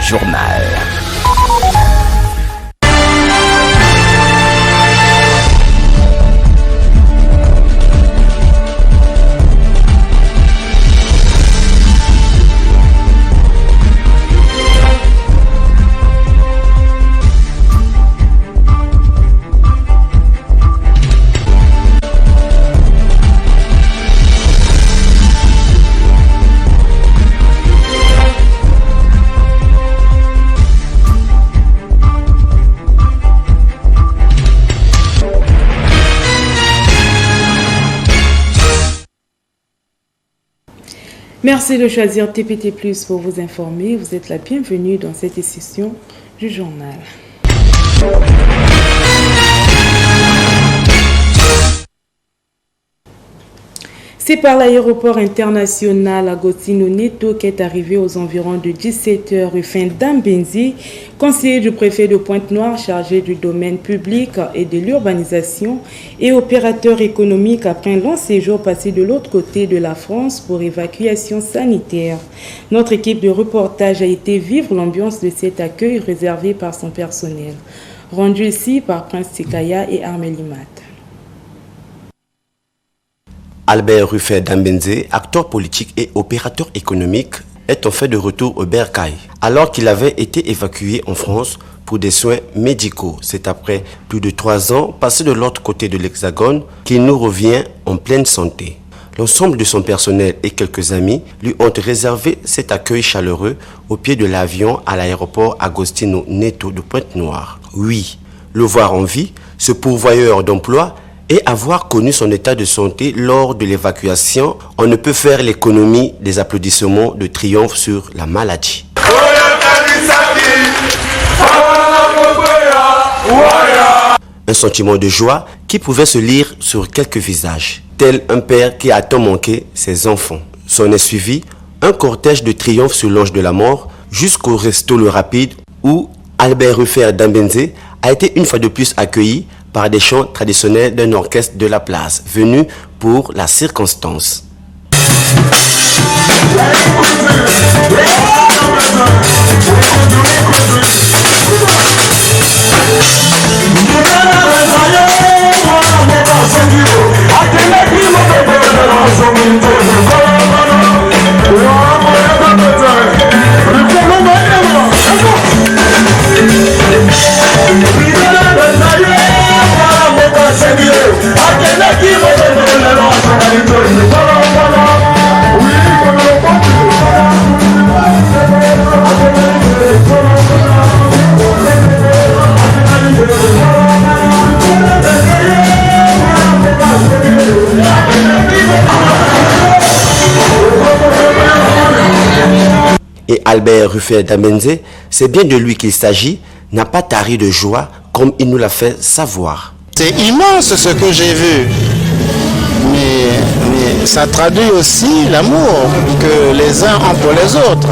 journal. Merci de choisir TPT Plus pour vous informer. Vous êtes la bienvenue dans cette session du journal. C'est par l'aéroport international Agostino Neto qu'est arrivé aux environs de 17h Rufin Dambenzi, conseiller du préfet de Pointe-Noire chargé du domaine public et de l'urbanisation et opérateur économique après un long séjour passé de l'autre côté de la France pour évacuation sanitaire. Notre équipe de reportage a été vivre l'ambiance de cet accueil réservé par son personnel. Rendu ici par Prince Tikaya et Armélimat. Albert Rufin Dambenzi, acteur politique et opérateur économique, est en fait de retour au Bercail, alors qu'il avait été évacué en France pour des soins médicaux. C'est après plus de 3 ans passés de l'autre côté de l'Hexagone qu'il nous revient en pleine santé. L'ensemble de son personnel et quelques amis lui ont réservé cet accueil chaleureux au pied de l'avion à l'aéroport Agostino Neto de Pointe-Noire. Oui, le voir en vie, ce pourvoyeur d'emploi, et avoir connu son état de santé lors de l'évacuation, on ne peut faire l'économie des applaudissements de triomphe sur la maladie. Un sentiment de joie qui pouvait se lire sur quelques visages, tel un père qui a tant manqué ses enfants. S'en est suivi un cortège de triomphe sur l'ange de la mort jusqu'au resto Le Rapide où Albert Rufin Dambenzi a été une fois de plus accueilli par des chants traditionnels d'un orchestre de la place, venu pour la circonstance. Et Albert Rufin Dambenzi, c'est bien de lui qu'il s'agit, n'a pas tari de joie comme il nous l'a fait savoir. C'est immense ce que j'ai vu, mais ça traduit aussi l'amour que les uns ont pour les autres.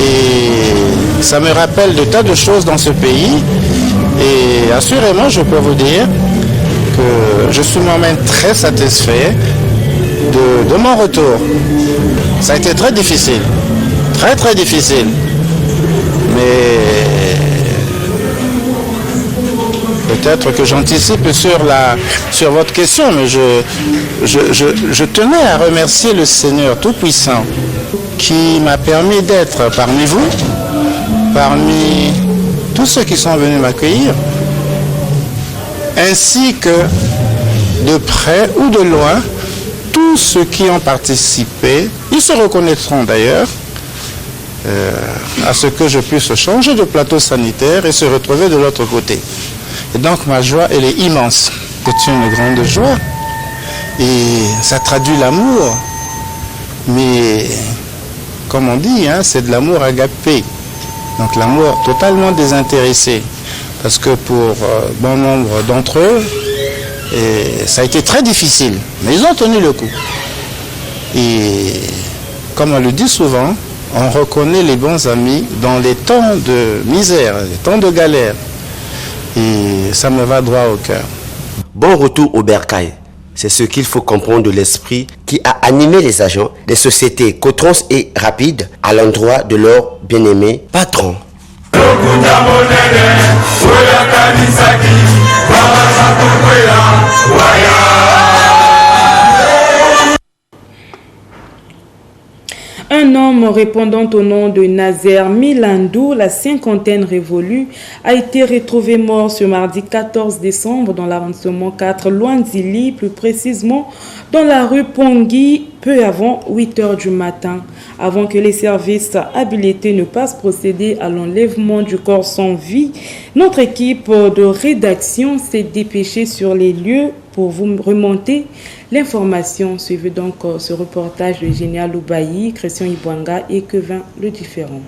Et ça me rappelle de tas de choses dans ce pays. Et assurément, je peux vous dire que je suis moi-même très satisfait de mon retour. Ça a été très difficile. Très difficile, mais peut-être que j'anticipe sur votre question, mais je tenais à remercier le Seigneur Tout-Puissant qui m'a permis d'être parmi vous, parmi tous ceux qui sont venus m'accueillir, ainsi que de près ou de loin, tous ceux qui ont participé, ils se reconnaîtront d'ailleurs, à ce que je puisse changer de plateau sanitaire et se retrouver de l'autre côté. Et donc ma joie, elle est immense. C'est une grande joie et ça traduit l'amour. Mais comme on dit, hein, c'est de l'amour agapé. Donc l'amour totalement désintéressé. Parce que pour bon nombre d'entre eux, ça a été très difficile. Mais ils ont tenu le coup. Et comme on le dit souvent, on reconnaît les bons amis dans les temps de misère, les temps de galère. Et ça me va droit au cœur. Bon retour au Bercail. C'est ce qu'il faut comprendre de l'esprit qui a animé les agents des sociétés Cotrons et Rapides à l'endroit de leur bien-aimé patron. Un homme répondant au nom de Nazer Milandou, la cinquantaine révolue, a été retrouvé mort ce mardi 14 décembre dans l'arrondissement 4 Luanzili, plus précisément dans la rue Pongui, peu avant 8 h du matin. Avant que les services habilités ne passent procéder à l'enlèvement du corps sans vie, notre équipe de rédaction s'est dépêchée sur les lieux pour vous remonter l'information. Suivez donc ce reportage de Génia Loubaï, Christian Ibwanga et Kevin Le Différent.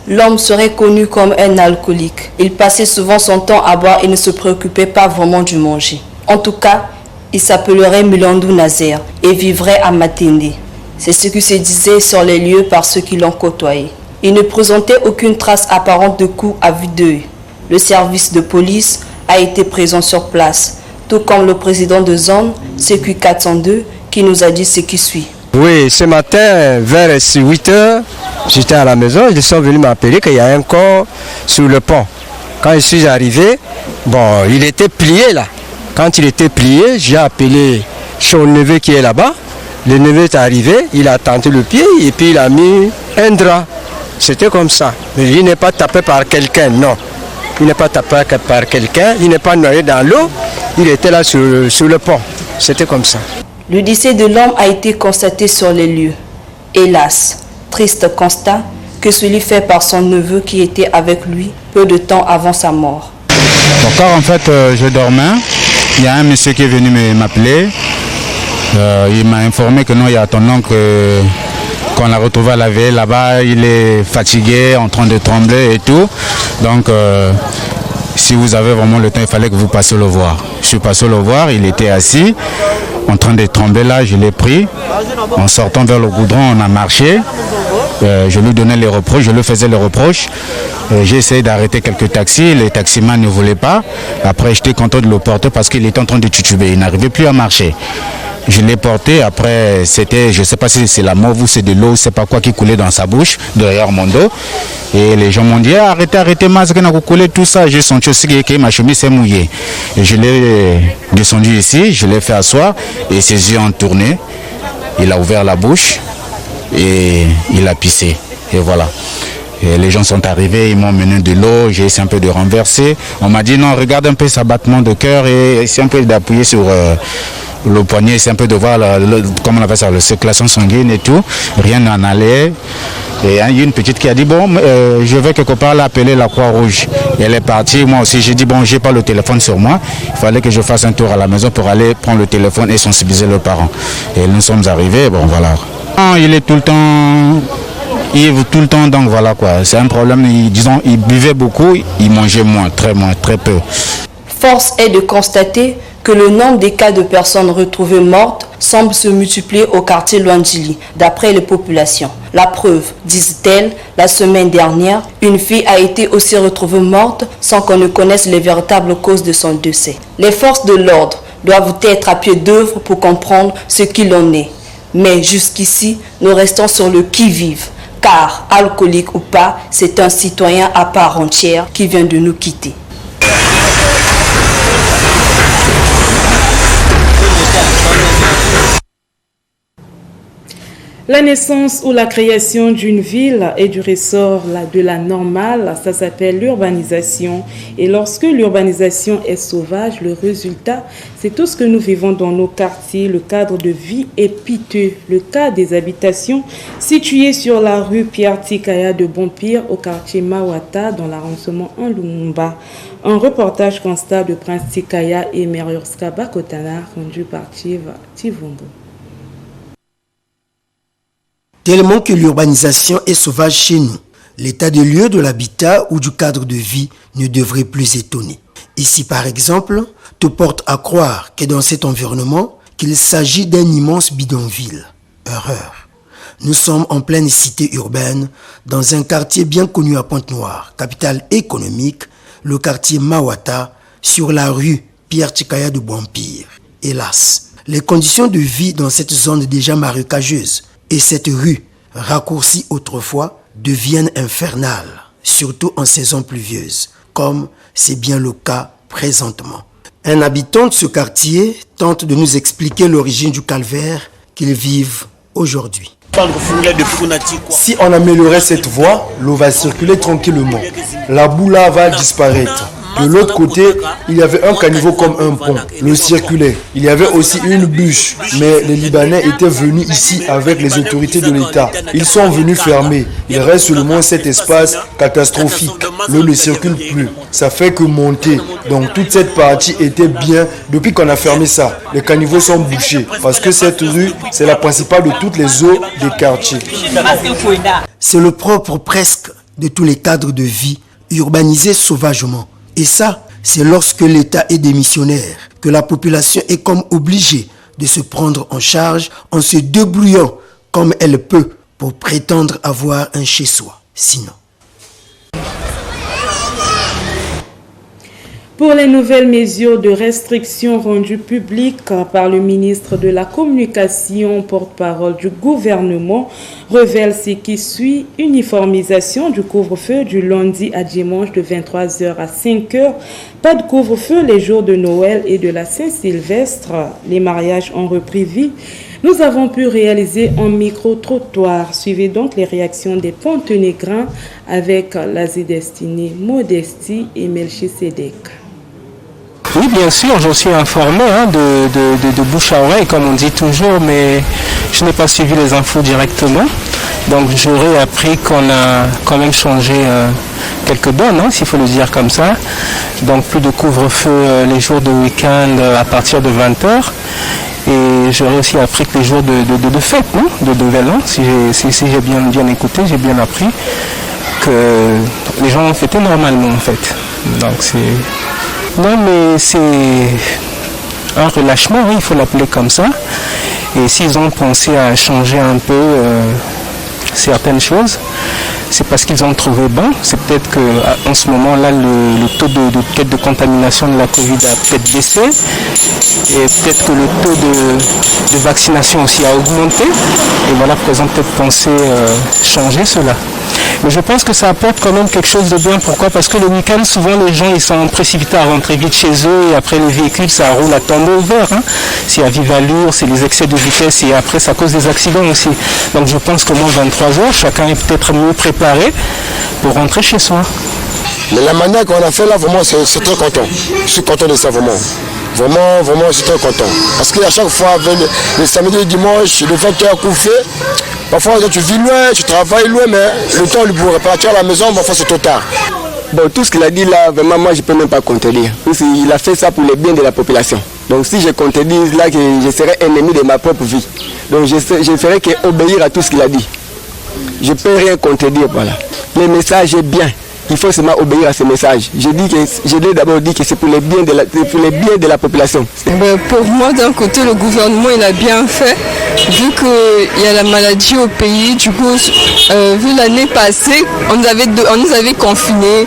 L'homme serait connu comme un alcoolique. Il passait souvent son temps à boire et ne se préoccupait pas vraiment du manger. En tout cas, il s'appellerait Milandou Nazer et vivrait à Matende. C'est ce qui se disait sur les lieux par ceux qui l'ont côtoyé. Il ne présentait aucune trace apparente de coup à vue d'œil. Le service de police a été présent sur place, tout comme le président de zone, CQ 402, qui nous a dit ce qui suit. Oui, ce matin, vers 8 h, j'étais à la maison, ils sont venus m'appeler qu'il y a un corps sur le pont. Quand je suis arrivé, bon, il était plié là. Quand il était plié, j'ai appelé son neveu qui est là-bas. Le neveu est arrivé, il a tenté le pied et puis il a mis un drap. C'était comme ça. Mais il n'est pas tapé par quelqu'un, non. Il n'est pas tapé par quelqu'un, il n'est pas noyé dans l'eau, il était là sur le pont. C'était comme ça. Le décès de l'homme a été constaté sur les lieux. Hélas, triste constat que celui fait par son neveu qui était avec lui peu de temps avant sa mort. Encore en fait, je dormais. Il y a un monsieur qui est venu m'appeler. Il m'a informé que non, il y a ton oncle qu'on l'a retrouvé à la veille là-bas. Il est fatigué, en train de trembler et tout. Donc, si vous avez vraiment le temps, il fallait que vous passiez le voir. Je suis passé le voir, il était assis, en train de trembler là, je l'ai pris. En sortant vers le goudron, on a marché. Je lui donnais les reproches, je lui faisais les reproches. J'ai essayé d'arrêter quelques taxis, les taximans ne voulaient pas. Après, j'étais content de le porter parce qu'il était en train de tituber, il n'arrivait plus à marcher. Je l'ai porté, après c'était, je ne sais pas si c'est la mauve ou c'est de l'eau, je ne sais pas quoi qui coulait dans sa bouche, derrière mon dos. Et les gens m'ont dit, arrêtez, masque, n'a coulé tout ça. J'ai senti aussi que ma chemise s'est mouillée. Et je l'ai descendu ici, je l'ai fait asseoir et ses yeux ont tourné. Il a ouvert la bouche et il a pissé. Et voilà. Et les gens sont arrivés, ils m'ont mené de l'eau, j'ai essayé un peu de renverser. On m'a dit non, regarde un peu sa battement de cœur et essaye un peu d'appuyer sur le poignet, essaye un peu de voir comment on appelle ça, la circulation sanguine et tout. Rien n'en allait. Et il y a une petite qui a dit bon, je vais quelque part l'appeler la Croix-Rouge. Et elle est partie, moi aussi j'ai dit bon, j'ai pas le téléphone sur moi. Il fallait que je fasse un tour à la maison pour aller prendre le téléphone et sensibiliser les parents. Et nous sommes arrivés, bon voilà. Il est tout le temps... ivre tout le temps, donc voilà quoi, c'est un problème, disons, il buvait beaucoup, il mangeait moins, très peu. Force est de constater que le nombre des cas de personnes retrouvées mortes semble se multiplier au quartier Luanzili, d'après les populations. La preuve, disent-elles, la semaine dernière, une fille a été aussi retrouvée morte sans qu'on ne connaisse les véritables causes de son décès. Les forces de l'ordre doivent être à pied d'œuvre pour comprendre ce qu'il en est. Mais jusqu'ici, nous restons sur le qui-vive. Car, alcoolique ou pas, c'est un citoyen à part entière qui vient de nous quitter. La naissance ou la création d'une ville est du ressort de la normale, ça s'appelle l'urbanisation. Et lorsque l'urbanisation est sauvage, le résultat, c'est tout ce que nous vivons dans nos quartiers. Le cadre de vie est piteux. Le cas des habitations situées sur la rue Pierre Tikaya de Bompire au quartier Mawata dans l'arrondissement en Lumumba. Un reportage constat de Prince Tikaya et Merioska Bakotana rendu par Tivumbo. Tellement que l'urbanisation est sauvage chez nous, l'état de lieu de l'habitat ou du cadre de vie ne devrait plus étonner. Ici par exemple, tout porte à croire que dans cet environnement, qu'il s'agit d'un immense bidonville. Erreur. Nous sommes en pleine cité urbaine, dans un quartier bien connu à Pointe-Noire, capitale économique, le quartier Mawata, sur la rue Pierre Tikaya de Bompire. Hélas, les conditions de vie dans cette zone déjà marécageuse et cette rue raccourcies autrefois, deviennent infernales, surtout en saison pluvieuse, comme c'est bien le cas présentement. Un habitant de ce quartier tente de nous expliquer l'origine du calvaire qu'ils vivent aujourd'hui. Si on améliorait cette voie, l'eau va circuler tranquillement. La boue là va disparaître. De l'autre côté, il y avait un caniveau comme un pont. L'eau circulait. Il y avait aussi une bûche. Mais les Libanais étaient venus ici avec les autorités de l'État. Ils sont venus fermer. Il reste seulement cet espace catastrophique. L'eau ne circule plus. Ça fait que monter. Donc toute cette partie était bien depuis qu'on a fermé ça. Les caniveaux sont bouchés. Parce que cette rue, c'est la principale de toutes les eaux des quartiers. C'est le propre presque de tous les cadres de vie urbanisés sauvagement. Et ça, c'est lorsque l'État est démissionnaire, que la population est comme obligée de se prendre en charge en se débrouillant comme elle peut pour prétendre avoir un chez-soi. Sinon. Pour les nouvelles mesures de restriction rendues publiques par le ministre de la Communication, porte-parole du gouvernement, révèle ce qui suit: uniformisation du couvre-feu du lundi à dimanche de 23h à 5h, pas de couvre-feu les jours de Noël et de la Saint-Sylvestre, les mariages ont repris vie. Nous avons pu réaliser un micro-trottoir. Suivez donc les réactions des Pontenégrins avec l'Asie destinée Modestie et Melchisedek. Oui, bien sûr, je suis informé de bouche à oreille, comme on dit toujours, mais je n'ai pas suivi les infos directement. Donc j'aurais appris qu'on a quand même changé quelques donnes, s'il faut le dire comme ça. Donc plus de couvre-feu les jours de week-end à partir de 20h. Et j'aurais aussi appris que les jours de fête, de Nouvel An, si j'ai bien écouté, j'ai bien appris que les gens ont fêté normalement en fait. Donc c'est... Non, mais c'est un relâchement, il faut l'appeler comme ça. Et s'ils ont pensé à changer un peu certaines choses, c'est parce qu'ils ont trouvé bon. C'est peut-être qu'en ce moment-là, le taux de contamination de la Covid a peut-être baissé. Et peut-être que le taux de vaccination aussi a augmenté. Et voilà pourquoi ils ont peut-être pensé changer cela. Mais je pense que ça apporte quand même quelque chose de bien. Pourquoi? Parce que le week-end, souvent les gens ils sont précipités à rentrer vite chez eux et après les véhicules ça roule à tombeau ouvert. C'est à vive allure, c'est les excès de vitesse et après ça cause des accidents aussi. Donc je pense qu'au moins 23h, chacun est peut-être mieux préparé pour rentrer chez soi. Mais la manière qu'on a fait là, vraiment, c'est très content. Je suis content de ça, vraiment. Vraiment, je suis très content. Parce qu'à chaque fois, le samedi et le dimanche, le 20h couché, parfois tu vis loin, tu travailles loin, mais le temps pour repartir à la maison, parfois c'est trop tard. Bon, tout ce qu'il a dit là, vraiment, moi je ne peux même pas contredire. Il a fait ça pour le bien de la population. Donc si je contredis là, je serais ennemi de ma propre vie. Donc je ne ferai qu'obéir à tout ce qu'il a dit. Je ne peux rien contredire, voilà. Le message est bien. Il faut seulement obéir à ce message. Je l'ai d'abord dit que c'est pour le bien de la population. Pour moi, d'un côté, le gouvernement il a bien fait, vu qu'il y a la maladie au pays. Du coup, vu l'année passée, on nous avait confinés.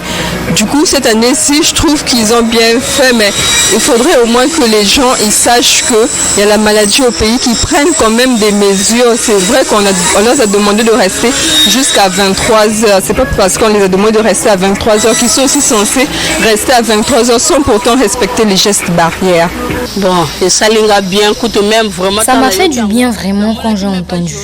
Du coup, cette année-ci, je trouve qu'ils ont bien fait, mais il faudrait au moins que les gens ils sachent qu'il y a la maladie au pays, qu'ils prennent quand même des mesures. C'est vrai qu'on leur a demandé de rester jusqu'à 23h. C'est pas parce qu'on les a demandé de rester à 23h qu'ils sont aussi censés rester à 23h sans pourtant respecter les gestes barrières. Bon, et ça bien, coûte même vraiment. Ça m'a fait du bien vraiment quand j'ai entendu.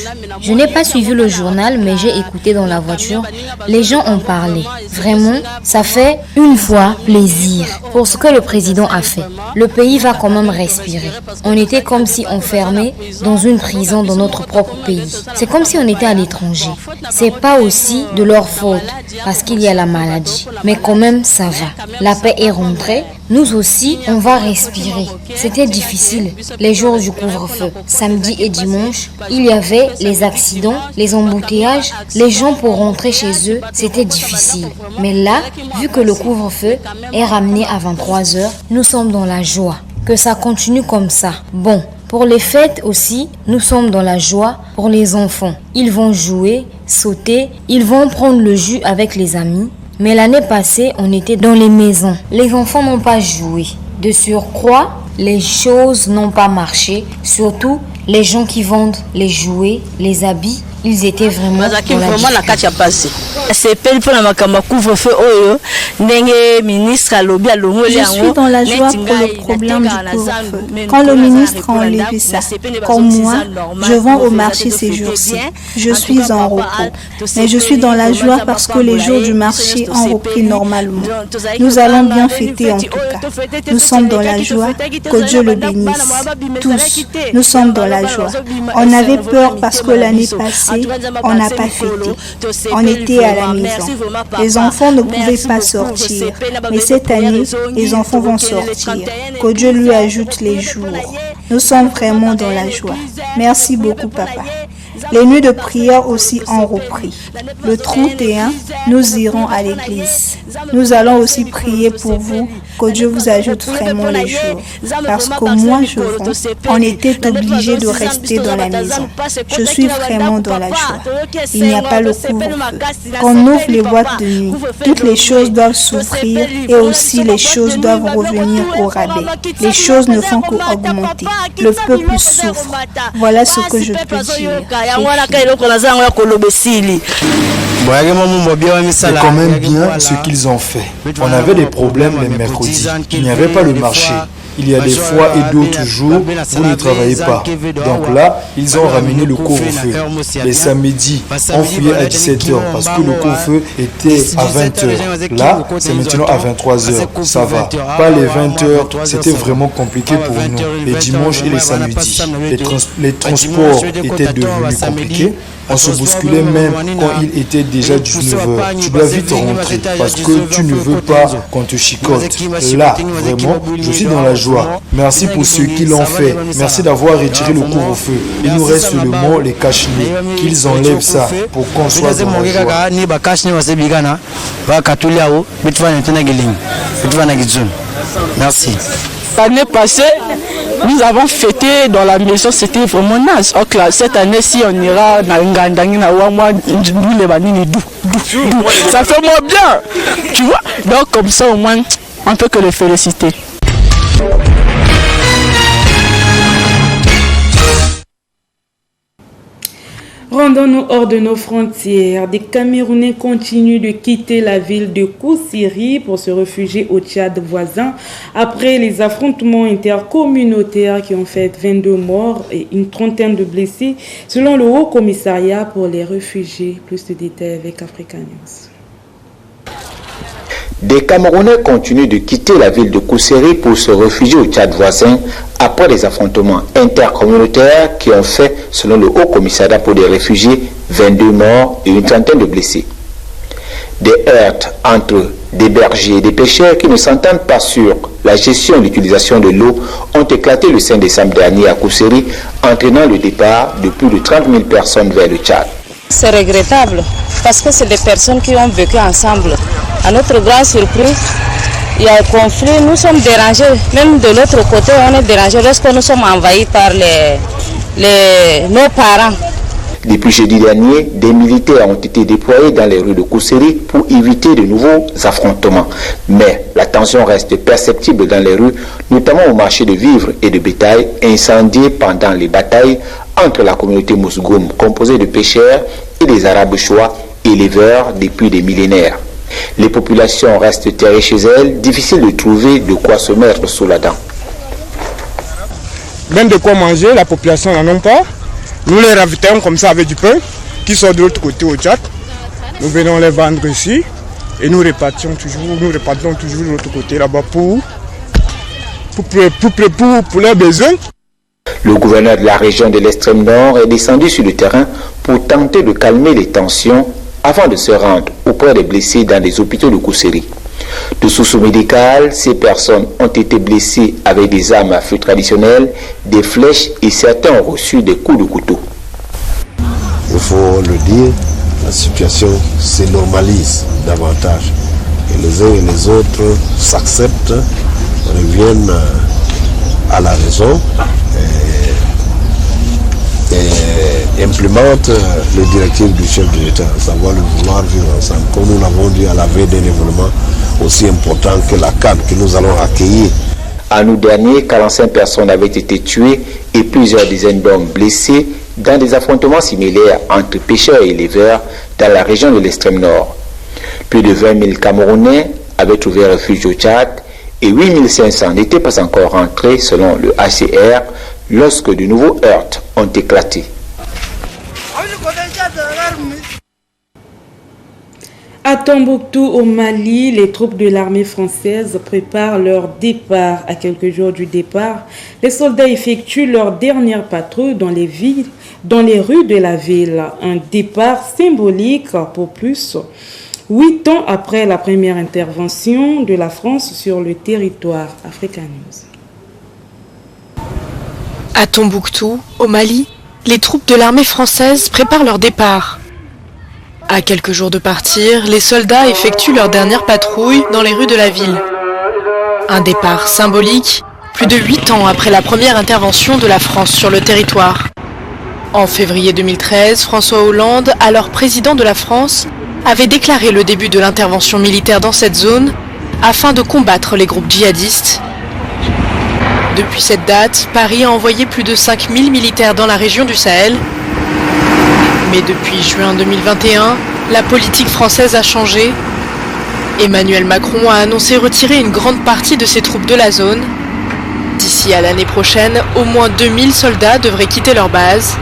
Je n'ai pas suivi le journal, mais j'ai écouté dans la voiture. Les gens ont parlé. Vraiment, ça fait une fois plaisir pour ce que le président a fait. Le pays va quand même respirer. On était comme si on fermait dans une prison dans notre propre pays. C'est comme si on était à l'étranger. C'est pas aussi de leur faute parce qu'il y a la maladie. Mais quand même, ça va. La paix est rentrée. Nous aussi, on va respirer. C'était difficile, les jours du couvre-feu. Samedi et dimanche, il y avait les accidents, les embouteillages. Les gens pour rentrer chez eux, c'était difficile. Mais là, vu que le couvre-feu est ramené à 23h, nous sommes dans la joie. Que ça continue comme ça. Bon, pour les fêtes aussi, nous sommes dans la joie pour les enfants. Ils vont jouer, sauter, ils vont prendre le jus avec les amis. Mais l'année passée, on était dans les maisons. Les enfants n'ont pas joué. De surcroît, les choses n'ont pas marché. Surtout, les gens qui vendent les jouets, les habits, Ils étaient vraiment dans la difficulté. Je suis dans la joie pour le problème du couvre-feu. Quand le ministre a enlevé ça, comme moi, je vends au marché ces jours-ci. Je suis en repos. Mais je suis dans la joie parce que les jours du marché ont repris normalement. Nous allons bien fêter en tout cas. Nous sommes dans la joie. Que Dieu le bénisse. Tous, nous sommes dans la joie. On avait peur parce que l'année passée, on n'a pas fêté. On était à la maison. Les enfants ne pouvaient pas sortir. Mais cette année, les enfants vont sortir. Que Dieu lui ajoute les jours. Nous sommes vraiment dans la joie. Merci beaucoup, papa. Les nuits de prière aussi ont repris. Le 31, nous irons à l'église. Nous allons aussi prier pour vous, que Dieu vous ajoute vraiment les jours. Parce que moi, je vends. On était obligé de rester dans la maison. Je suis vraiment dans la joie. Il n'y a pas le couvre-feu. Qu'on ouvre les boîtes de nuit. Toutes les choses doivent s'ouvrir et aussi les choses doivent revenir au rabais. Les choses ne font qu'augmenter. Le peuple souffre. Voilà ce que je peux dire. C'est quand même bien ce qu'ils ont fait. On avait des problèmes les mercredis. Il n'y avait pas le marché. Il y a des fois et d'autres jours, vous ne travaillez pas. Donc là, ils ont ramené le couvre-feu. Les samedis, on fouillait à 17h parce que le couvre-feu était à 20h. Là, c'est maintenant à 23h. Ça va. Pas les 20h, c'était vraiment compliqué pour nous. Les dimanches et les samedis. Les transports étaient devenus compliqués. On se bousculait même quand il était déjà 19h. Tu dois vite rentrer parce que tu ne veux pas qu'on te chicote. Là, vraiment, je suis dans la joie. Merci pour ceux qui l'ont fait. Merci d'avoir retiré le couvre-feu. Il nous reste seulement les cache-nez. Qu'ils enlèvent ça pour qu'on soit dans la joie. Merci. L'année passée, nous avons fêté dans la maison, c'était vraiment nice. Cette année-ci, on ira ça fait moins bien, tu vois. Donc comme ça, au moins, on peut que les féliciter. Rendons-nous hors de nos frontières. Des Camerounais continuent de quitter la ville de Koussiri pour se réfugier au Tchad voisin après les affrontements intercommunautaires qui ont fait 22 morts et une trentaine de blessés selon le Haut Commissariat pour les réfugiés. Plus de détails avec Africa News. Des Camerounais continuent de quitter la ville de Koussiri pour se réfugier au Tchad voisin après les affrontements intercommunautaires qui ont fait, selon le Haut Commissariat pour les réfugiés, 22 morts et une trentaine de blessés. Des heurts entre des bergers et des pêcheurs qui ne s'entendent pas sur la gestion et l'utilisation de l'eau ont éclaté le 5 décembre dernier à Koussiri, entraînant le départ de plus de 30 000 personnes vers le Tchad. C'est regrettable parce que c'est des personnes qui ont vécu ensemble. À notre grande surprise, il y a un conflit, nous sommes dérangés. Même de l'autre côté, on est dérangés lorsque nous sommes envahis par nos parents. Depuis jeudi dernier, des militaires ont été déployés dans les rues de Koussiri pour éviter de nouveaux affrontements. Mais la tension reste perceptible dans les rues, notamment au marché de vivres et de bétail, incendié pendant les batailles entre la communauté Mousgoum, composée de pêcheurs, et des Arabes chois, éleveurs depuis des millénaires. Les populations restent terrées chez elles, difficile de trouver de quoi se mettre sous la dent. Même de quoi manger, la population n'en a pas. Nous les ravitaillons comme ça avec du pain qui sort de l'autre côté au Tchad. Nous venons les vendre ici et nous répartons toujours de l'autre côté là-bas pour leurs besoins. Le gouverneur de la région de l'extrême nord est descendu sur le terrain pour tenter de calmer les tensions avant de se rendre auprès des blessés dans les hôpitaux de Koussiri. De sources médicales, ces personnes ont été blessées avec des armes à feu traditionnelles, des flèches et certains ont reçu des coups de couteau. Il faut le dire, la situation se normalise davantage. Et les uns et les autres s'acceptent, reviennent à la raison et implémentent les directives du chef de l'État, à savoir le vouloir vivre ensemble. Comme nous l'avons dit à la veille d'un événement aussi important que la CAN que nous allons accueillir. En août dernier, 45 personnes avaient été tuées et plusieurs dizaines d'hommes blessés dans des affrontements similaires entre pêcheurs et éleveurs dans la région de l'extrême nord. Plus de 20 000 Camerounais avaient trouvé refuge au Tchad et 8 500 n'étaient pas encore rentrés selon le HCR lorsque de nouveaux heurts ont éclaté. À Tombouctou, au Mali, les troupes de l'armée française préparent leur départ. À quelques jours du départ, les soldats effectuent leur dernière patrouille dans les rues de la ville. Un départ symbolique pour plus 8 ans après la première intervention de la France sur le territoire. Africa News. À Tombouctou, au Mali, les troupes de l'armée française préparent leur départ. À quelques jours de partir, les soldats effectuent leur dernière patrouille dans les rues de la ville. Un départ symbolique, plus de 8 ans après la première intervention de la France sur le territoire. En février 2013, François Hollande, alors président de la France, avait déclaré le début de l'intervention militaire dans cette zone afin de combattre les groupes djihadistes. Depuis cette date, Paris a envoyé plus de 5000 militaires dans la région du Sahel. Mais depuis juin 2021, la politique française a changé. Emmanuel Macron a annoncé retirer une grande partie de ses troupes de la zone. D'ici à l'année prochaine, au moins 2000 soldats devraient quitter leur base.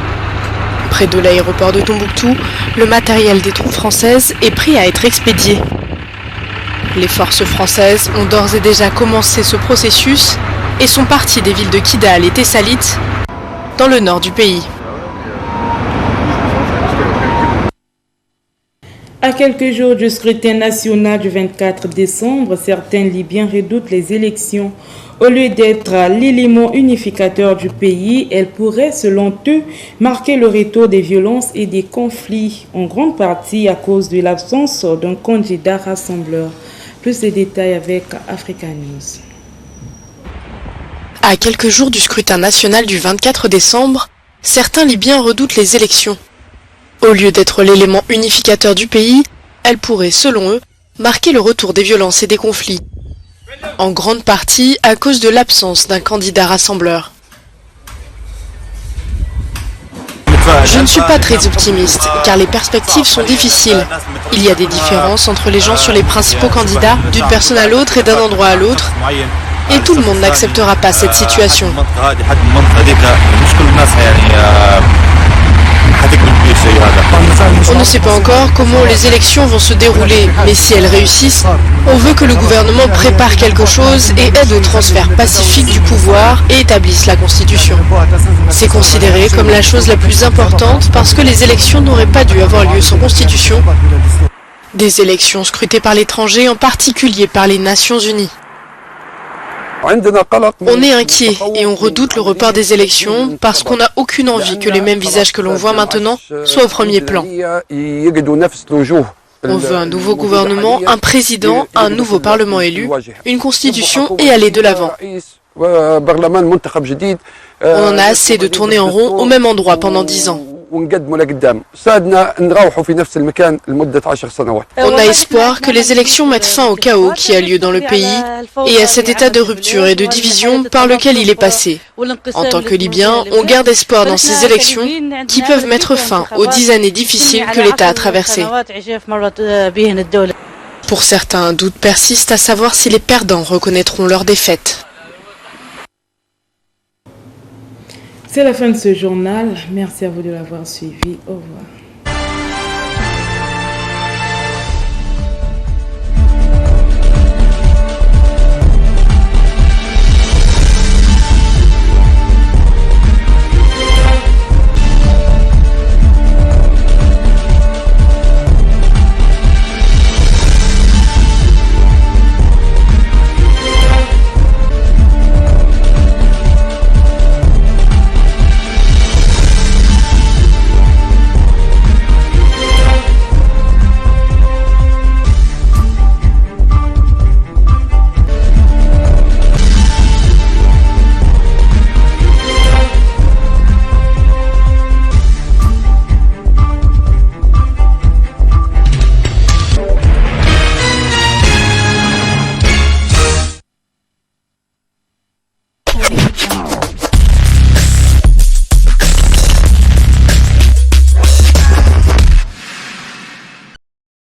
Près de l'aéroport de Tombouctou, le matériel des troupes françaises est prêt à être expédié. Les forces françaises ont d'ores et déjà commencé ce processus et sont parties des villes de Kidal et Tessalit, dans le nord du pays. À quelques jours du scrutin national du 24 décembre, certains Libyens redoutent les élections. Au lieu d'être l'élément unificateur du pays, elles pourraient, selon eux, marquer le retour des violences et des conflits, en grande partie à cause de l'absence d'un candidat rassembleur. Plus de détails avec Africa News. À quelques jours du scrutin national du 24 décembre, certains Libyens redoutent les élections. Au lieu d'être l'élément unificateur du pays, elle pourrait, selon eux, marquer le retour des violences et des conflits. En grande partie à cause de l'absence d'un candidat rassembleur. Je ne suis pas très optimiste, car les perspectives sont difficiles. Il y a des différences entre les gens sur les principaux candidats, d'une personne à l'autre et d'un endroit à l'autre. Et tout le monde n'acceptera pas cette situation. On ne sait pas encore comment les élections vont se dérouler, mais si elles réussissent, on veut que le gouvernement prépare quelque chose et aide au transfert pacifique du pouvoir et établisse la Constitution. C'est considéré comme la chose la plus importante parce que les élections n'auraient pas dû avoir lieu sans Constitution. Des élections scrutées par l'étranger, en particulier par les Nations Unies. On est inquiet et on redoute le report des élections parce qu'on n'a aucune envie que les mêmes visages que l'on voit maintenant soient au premier plan. On veut un nouveau gouvernement, un président, un nouveau parlement élu, une constitution et aller de l'avant. On en a assez de tourner en rond au même endroit pendant 10 ans. On a espoir que les élections mettent fin au chaos qui a lieu dans le pays et à cet état de rupture et de division par lequel il est passé. En tant que Libyens, on garde espoir dans ces élections qui peuvent mettre fin aux 10 années difficiles que l'État a traversées. Pour certains, un doute persiste à savoir si les perdants reconnaîtront leur défaite. C'est la fin de ce journal. Merci à vous de l'avoir suivi. Au revoir.